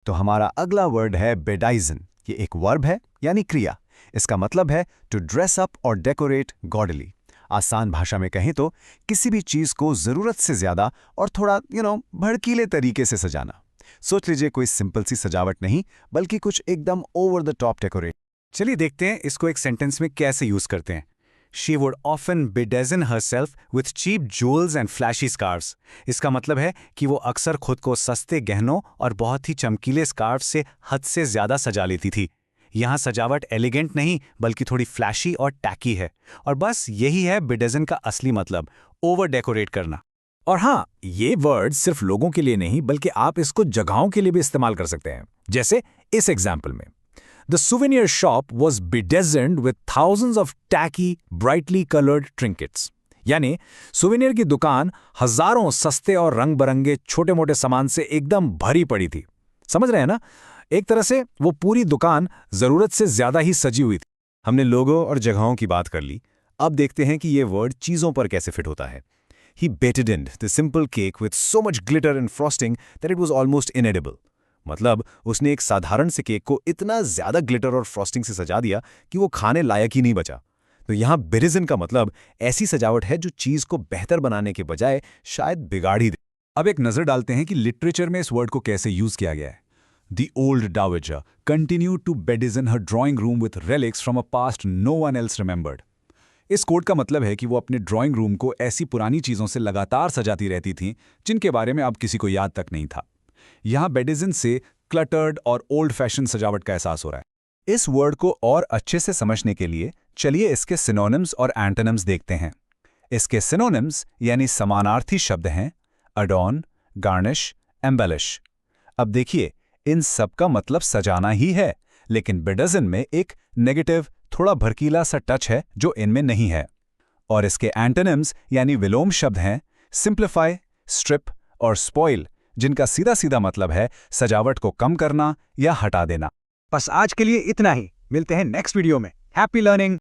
तो हमारा अगला वर्ड है बेडाइजन। ये एक वर्ब है यानी क्रिया। इसका मतलब है टू ड्रेस अप और डेकोरेट गॉडली। आसान भाषा में कहें तो किसी भी चीज को जरूरत से ज्यादा और थोड़ा भड़कीले तरीके से सजाना। सोच लीजिए कोई सिंपल सी सजावट नहीं बल्कि कुछ एकदम ओवर द टॉप डेकोरेट। चलिए देखते हैं इसको एक सेंटेंस में कैसे यूज करते हैं। She would often bedizen herself with cheap jewels and flashy scarves। इसका मतलब है कि वो अक्सर खुद को सस्ते गहनों और बहुत ही चमकीले स्कार्फ से हद से ज्यादा सजा लेती थी। यहाँ सजावट एलिगेंट नहीं बल्कि थोड़ी फ्लैशी और टैकी है। और बस यही है बेडिजन का असली मतलब, ओवर डेकोरेट करना। और हाँ, ये वर्ड सिर्फ लोगों के लिए नहीं बल्कि आप इसको जगहों के लिए भी इस्तेमाल कर सकते हैं। जैसे इस एग्जाम्पल में, The souvenir shop was bedizened with thousands of tacky, brightly colored trinkets। यानी सुवेनियर की दुकान हजारों सस्ते और रंग-बरंगे छोटे-मोटे सामान से एकदम भरी पड़ी थी। समझ रहे हैं ना? एक तरह से वो पूरी दुकान जरूरत से ज्यादा ही सजी हुई थी। हमने लोगों और जगहों की बात कर ली। अब देखते हैं कि ये वर्ड चीजों पर कैसे फिट होता है। He bedizened the simple cake with so much glitter and frosting that it was almost inedible। मतलब उसने एक साधारण से केक को इतना ज्यादा ग्लिटर और फ्रॉस्टिंग से सजा दिया कि वो खाने लायक ही नहीं बचा। तो यहाँ बेडिजन का मतलब ऐसी सजावट है जो चीज को बेहतर बनाने के बजाय शायद बिगाड़ ही दे। अब एक नजर डालते हैं कि लिटरेचर में इस वर्ड को कैसे यूज किया गया है। The old dowager continued to bedizen her drawing room with relics from a past no one else remembered। इस कोड का मतलब है कि वो अपने ड्राइंग रूम को ऐसी पुरानी चीजों से लगातार सजाती रहती थीं जिनके बारे में अब किसी को याद तक नहीं था। यहाँ बेडिजन से क्लटर्ड और ओल्ड फैशन सजावट का एहसास हो रहा है। इस वर्ड को और अच्छे से समझने के लिए चलिए इसके सिनोनिम्स और एंटोनिम्स देखते हैं। इसके सिनोनिम्स यानी समानार्थी शब्द हैं अडॉर्न, गार्निश, एम्बेलिश। अब देखिए, इन सब का मतलब सजाना ही है, लेकिन बेडिजन में एक नेगेटिव, थोड़ा भड़कीला सा टच है जो इनमें नहीं है। और इसके एंटोनिम्स यानी विलोम शब्द हैं सिंप्लीफाई, स्ट्रिप और स्पॉइल, जिनका सीधा सीधा मतलब है सजावट को कम करना या हटा देना। बस आज के लिए इतना ही। मिलते हैं नेक्स्ट वीडियो में। Happy learning.